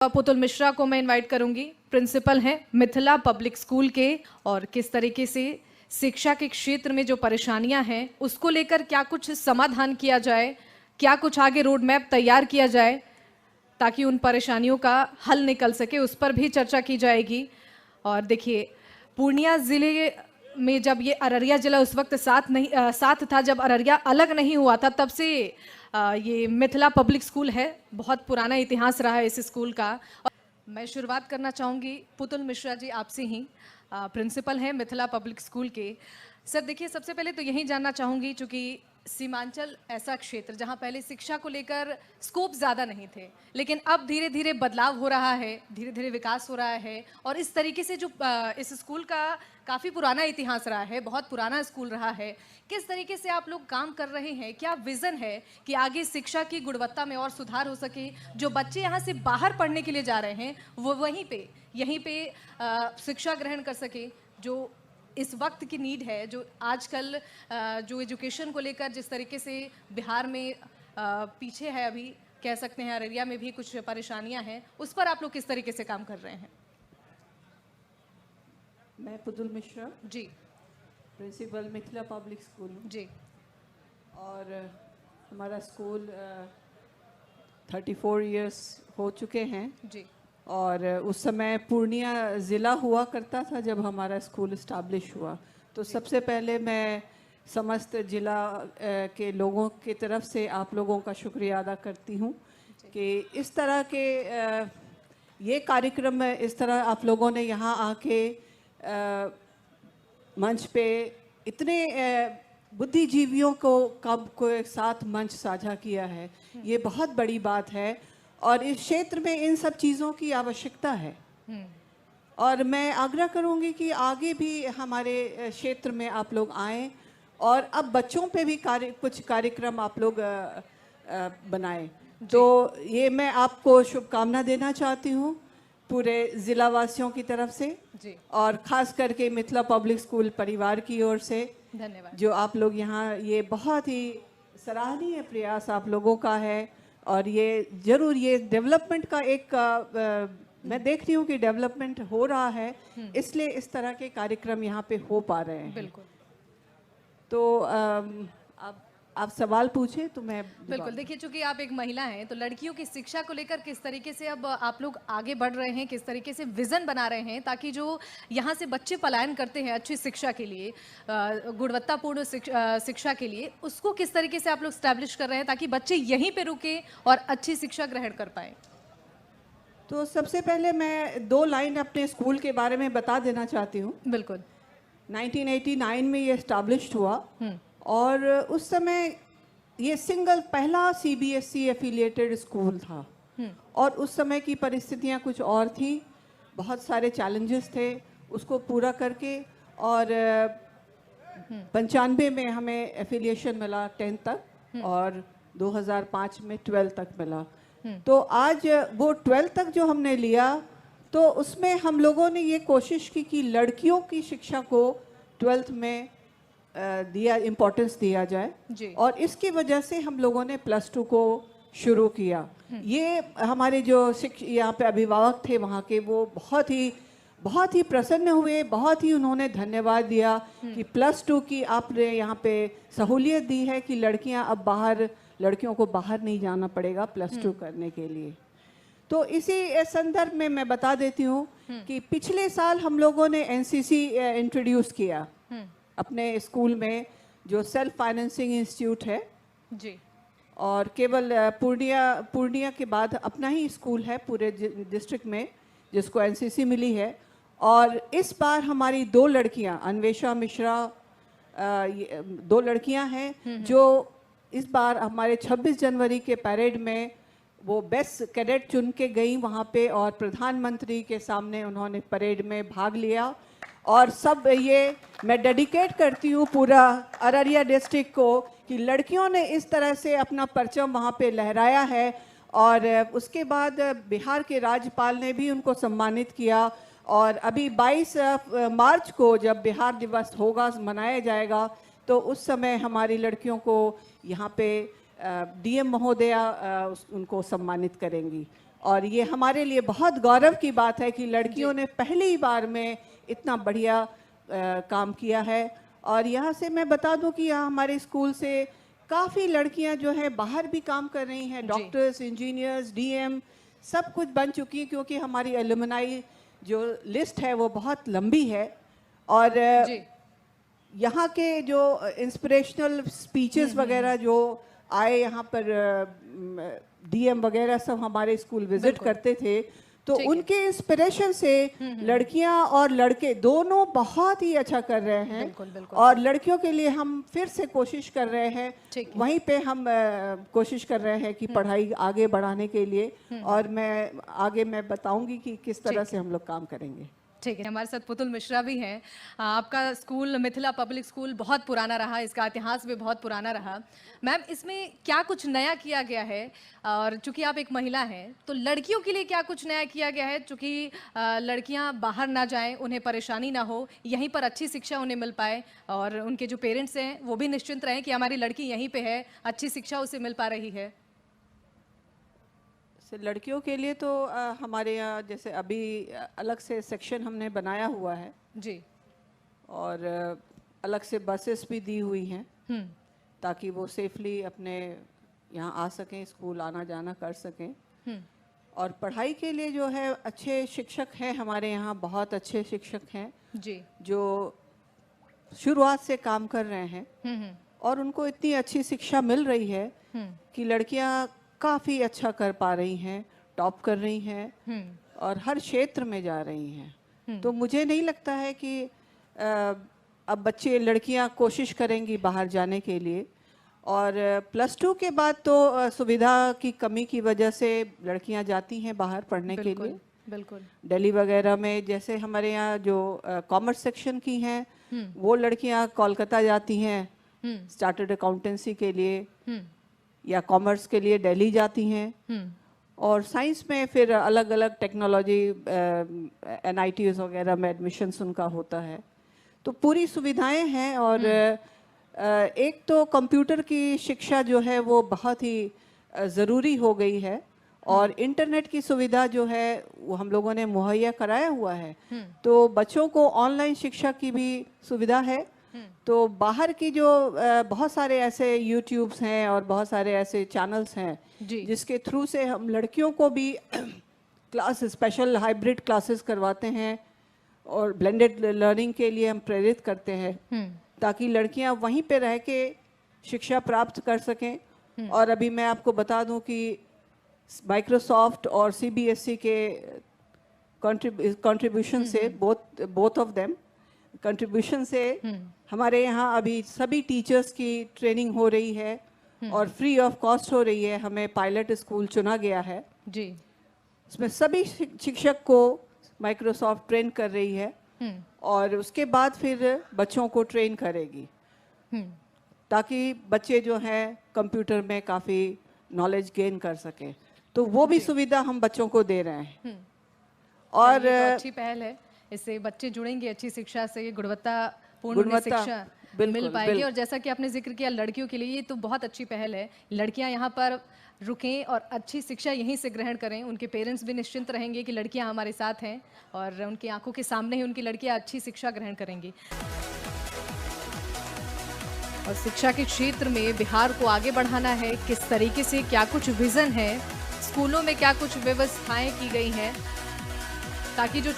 पुतुल मिश्रा को मैं इनवाइट करूंगी। प्रिंसिपल हैं मिथिला पब्लिक स्कूल के, और किस तरीके से शिक्षा के क्षेत्र में जो परेशानियां हैं उसको लेकर क्या कुछ समाधान किया जाए, क्या कुछ आगे रोड मैप तैयार किया जाए ताकि उन परेशानियों का हल निकल सके, उस पर भी चर्चा की जाएगी। और देखिए, पूर्णिया ज़िले में जब ये अररिया ज़िला उस वक्त साथ था, जब अररिया अलग नहीं हुआ था, तब से ये मिथिला पब्लिक स्कूल है। बहुत पुराना इतिहास रहा है इस स्कूल का। और मैं शुरुआत करना चाहूँगी पुतुल मिश्रा जी आपसे ही, प्रिंसिपल हैं मिथिला पब्लिक स्कूल के। सर देखिए, सबसे पहले तो यही जानना चाहूँगी, चूँकि सीमांचल ऐसा क्षेत्र जहाँ पहले शिक्षा को लेकर स्कोप ज़्यादा नहीं थे, लेकिन अब धीरे धीरे बदलाव हो रहा है, धीरे धीरे विकास हो रहा है। और इस तरीके से जो इस स्कूल का काफ़ी पुराना इतिहास रहा है, बहुत पुराना स्कूल रहा है, किस तरीके से आप लोग काम कर रहे हैं? क्या विज़न है कि आगे शिक्षा की गुणवत्ता में और सुधार हो सके? जो बच्चे यहाँ से बाहर पढ़ने के लिए जा रहे हैं वो यहीं पे शिक्षा ग्रहण कर सके, जो इस वक्त की नीड है, जो आजकल जो एजुकेशन को लेकर जिस तरीके से बिहार में पीछे है, अभी कह सकते हैं अररिया में भी कुछ परेशानियां हैं, उस पर आप लोग किस तरीके से काम कर रहे हैं? मैं Putul Mishra ji, principal Mithila public school जी, और हमारा स्कूल 34 इयर्स हो चुके हैं जी, और उस समय पूर्णिया ज़िला हुआ करता था जब हमारा स्कूल इस्टाब्लिश हुआ। तो सबसे पहले मैं समस्त ज़िला के लोगों की तरफ से आप लोगों का शुक्रिया अदा करती हूँ कि इस तरह के ये कार्यक्रम में इस तरह आप लोगों ने यहाँ आके मंच पे इतने बुद्धिजीवियों को एक साथ मंच साझा किया है, ये बहुत बड़ी बात है। और इस क्षेत्र में इन सब चीज़ों की आवश्यकता है और मैं आग्रह करूंगी कि आगे भी हमारे क्षेत्र में आप लोग आएँ और अब बच्चों पे भी कुछ कार्यक्रम आप लोग बनाएं। तो ये मैं आपको शुभकामना देना चाहती हूँ पूरे ज़िला वासियों की तरफ से जी, और ख़ास करके मिथिला पब्लिक स्कूल परिवार की ओर से। धन्यवाद। जो आप लोग यहाँ, ये बहुत ही सराहनीय प्रयास आप लोगों का है और ये जरूर ये डेवलपमेंट का एक मैं देख रही हूँ कि डेवलपमेंट हो रहा है, इसलिए इस तरह के कार्यक्रम यहाँ पे हो पा रहे हैं। बिल्कुल। तो आप सवाल पूछे तो मैं बिल्कुल, देखिए, चूंकि आप एक महिला हैं तो लड़कियों की शिक्षा को लेकर किस तरीके से अब आप लोग आगे बढ़ रहे हैं, किस तरीके से विजन बना रहे हैं ताकि जो यहाँ से बच्चे पलायन करते हैं अच्छी शिक्षा के लिए, गुणवत्तापूर्ण शिक्षा के लिए, उसको किस तरीके से आप लोग स्टैब्लिश कर रहे हैं ताकि बच्चे यहीं पे रुके और अच्छी शिक्षा ग्रहण कर पाए? तो सबसे पहले मैं 2 लाइन अपने स्कूल के बारे में बता देना चाहती हूँ। बिल्कुल। 1989 में ये एस्टैब्लिश्ड हुआ और उस समय ये पहला CBSE एफिलिएटेड स्कूल था और उस समय की परिस्थितियाँ कुछ और थी, बहुत सारे चैलेंजेस थे उसको पूरा करके, और 95 में हमें एफिलिएशन मिला 10 तक और 2005 में 12 तक मिला। तो आज वो 12 तक जो हमने लिया तो उसमें हम लोगों ने ये कोशिश की कि लड़कियों की शिक्षा को 12th में इम्पोर्टेंस दिया जाए जी। और इसकी वजह से हम लोगों ने +2 को शुरू किया। ये हमारे जो यहाँ पे अभिभावक थे वहाँ के, वो बहुत ही प्रसन्न हुए, बहुत ही उन्होंने धन्यवाद दिया कि +2 की आपने यहाँ पे सहूलियत दी है कि लड़कियों को बाहर नहीं जाना पड़ेगा +2 करने के लिए। तो इसी संदर्भ में मैं बता देती हूँ कि पिछले साल हम लोगों ने NCC इंट्रोड्यूस किया अपने स्कूल में, जो सेल्फ फाइनेंसिंग इंस्टीट्यूट है जी, और केवल पूर्णिया के बाद अपना ही स्कूल है पूरे डिस्ट्रिक्ट में जिसको NCC मिली है। और इस बार हमारी 2 लड़कियां, अन्वेषा मिश्रा, 2 लड़कियां हैं जो इस बार हमारे 26 जनवरी के परेड में वो बेस्ट कैडेट चुन के गई वहाँ पे और प्रधानमंत्री के सामने उन्होंने परेड में भाग लिया। और सब ये मैं डेडिकेट करती हूँ पूरा अररिया डिस्ट्रिक्ट को कि लड़कियों ने इस तरह से अपना परचम वहाँ पे लहराया है। और उसके बाद बिहार के राज्यपाल ने भी उनको सम्मानित किया और अभी 22 मार्च को जब बिहार दिवस होगा, मनाया जाएगा, तो उस समय हमारी लड़कियों को यहाँ पे DM महोदया उनको सम्मानित करेंगी। और ये हमारे लिए बहुत गौरव की बात है कि लड़कियों ने पहली बार में इतना बढ़िया काम किया है। और यहाँ से मैं बता दूं कि यहाँ हमारे स्कूल से काफ़ी लड़कियाँ जो है बाहर भी काम कर रही हैं, डॉक्टर्स, इंजीनियर्स, डीएम सब कुछ बन चुकी हैं, क्योंकि हमारी एलुमनाई जो लिस्ट है वो बहुत लंबी है। और यहाँ के जो इंस्पिरेशनल स्पीचेस वगैरह जो आए यहाँ पर, डीएम वगैरह सब हमारे स्कूल विजिट करते थे, तो उनके इंस्पिरेशन से लड़कियां और लड़के दोनों बहुत ही अच्छा कर रहे हैं। बिल्कुल। और लड़कियों के लिए हम फिर से कोशिश कर रहे हैं, वहीं पे हम कोशिश कर रहे हैं कि पढ़ाई आगे बढ़ाने के लिए, और मैं बताऊंगी कि किस तरह से हम लोग काम करेंगे। ठीक है, हमारे साथ पुतुल मिश्रा भी हैं। आपका स्कूल मिथिला पब्लिक स्कूल बहुत पुराना रहा, इसका इतिहास भी बहुत पुराना रहा। मैम, इसमें क्या कुछ नया किया गया है? और चूंकि आप एक महिला हैं, तो लड़कियों के लिए क्या कुछ नया किया गया है, चूंकि लड़कियां बाहर ना जाएं, उन्हें परेशानी ना हो, यहीं पर अच्छी शिक्षा उन्हें मिल पाए, और उनके जो पेरेंट्स हैं वो भी निश्चिंत रहें कि हमारी लड़की यहीं पर है, अच्छी शिक्षा उसे मिल पा रही है। लड़कियों के लिए तो हमारे यहाँ जैसे अभी अलग से सेक्शन हमने बनाया हुआ है जी, और अलग से बसेस भी दी हुई हैं ताकि वो सेफली अपने यहाँ आ सकें, स्कूल आना जाना कर सकें। और पढ़ाई के लिए जो है अच्छे शिक्षक हैं हमारे यहाँ, बहुत अच्छे शिक्षक हैं जी, जो शुरुआत से काम कर रहे हैं और उनको इतनी अच्छी शिक्षा मिल रही है कि लड़कियाँ काफ़ी अच्छा कर पा रही हैं, टॉप कर रही हैं और हर क्षेत्र में जा रही हैं। तो मुझे नहीं लगता है कि अब लड़कियां कोशिश करेंगी बाहर जाने के लिए। और +2 के बाद तो सुविधा की कमी की वजह से लड़कियां जाती हैं बाहर पढ़ने के लिए। बिल्कुल। दिल्ली वगैरह में जैसे हमारे यहाँ जो कॉमर्स सेक्शन की हैं वो लड़कियां कोलकाता जाती हैं स्टार्टर्ड अकाउंटेंसी के लिए, या कॉमर्स के लिए दिल्ली जाती हैं। और साइंस में फिर अलग अलग टेक्नोलॉजी NITs वगैरह में एडमिशन्स उनका होता है। तो पूरी सुविधाएं हैं। और एक तो कंप्यूटर की शिक्षा जो है वो बहुत ही ज़रूरी हो गई है, और इंटरनेट की सुविधा जो है वो हम लोगों ने मुहैया कराया हुआ है। तो बच्चों को ऑनलाइन शिक्षा की भी सुविधा है। तो बाहर की जो बहुत सारे ऐसे यूट्यूब्स हैं और बहुत सारे ऐसे चैनल्स हैं जिसके थ्रू से हम लड़कियों को भी क्लास, स्पेशल हाइब्रिड क्लासेस करवाते हैं और ब्लेंडेड लर्निंग के लिए हम प्रेरित करते हैं ताकि लड़कियां वहीं पे रह के शिक्षा प्राप्त कर सकें। और अभी मैं आपको बता दूं कि माइक्रोसॉफ्ट और CBSE के कंट्रीब्यूशन से बोथ ऑफ देम कंट्रीब्यूशन से हमारे यहाँ अभी सभी टीचर्स की ट्रेनिंग हो रही है और फ्री ऑफ कॉस्ट हो रही है। हमें पायलट स्कूल चुना गया है जी, उसमें सभी शिक्षक को माइक्रोसॉफ्ट ट्रेन कर रही है और उसके बाद फिर बच्चों को ट्रेन करेगी ताकि बच्चे जो हैं कंप्यूटर में काफ़ी नॉलेज गेन कर सकें। तो वो भी सुविधा हम बच्चों को दे रहे हैं। और तो अच्छी पहल है, इससे बच्चे जुड़ेंगे अच्छी शिक्षा से, गुणवत्तापूर्ण शिक्षा मिल पाएगी। और जैसा कि आपने जिक्र किया लड़कियों के लिए, ये तो बहुत अच्छी पहल है। लड़कियां यहाँ पर रुकें और अच्छी शिक्षा यहीं से ग्रहण करें, उनके पेरेंट्स भी निश्चिंत रहेंगे कि लड़कियां हमारे साथ हैं और उनकी आंखों के सामने ही उनकी लड़कियां अच्छी शिक्षा ग्रहण करेंगी। और शिक्षा के क्षेत्र में बिहार को आगे बढ़ाना है, किस तरीके से, क्या कुछ विजन है, स्कूलों में क्या कुछ व्यवस्थाएं की गई हैं ताकि जो